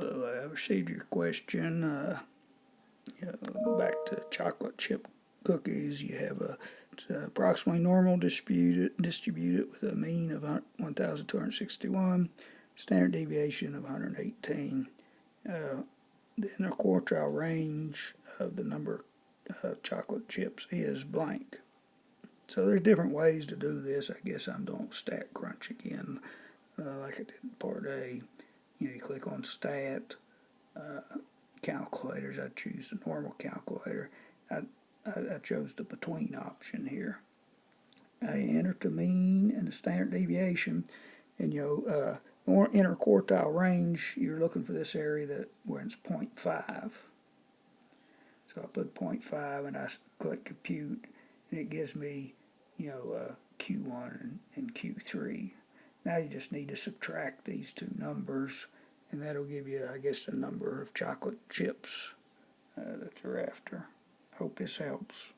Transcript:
I received your question. Back to chocolate chip cookies, you have it's approximately normal distributed with a mean of 1,261, standard deviation of 118. The interquartile range of the number of chocolate chips is blank. So there's different ways to do this. I guess I'm doing stat crunch again, like I did in part A. You click on stat, calculators. I choose the normal calculator. I chose the between option here. I enter the mean and the standard deviation, and interquartile range. You're looking for this area where it's 0.5. So I put 0.5 and I click compute, and it gives me Q1 and Q3. Now you just need to subtract these two numbers, and that'll give you, I guess, the number of chocolate chips that you're after. Hope this helps.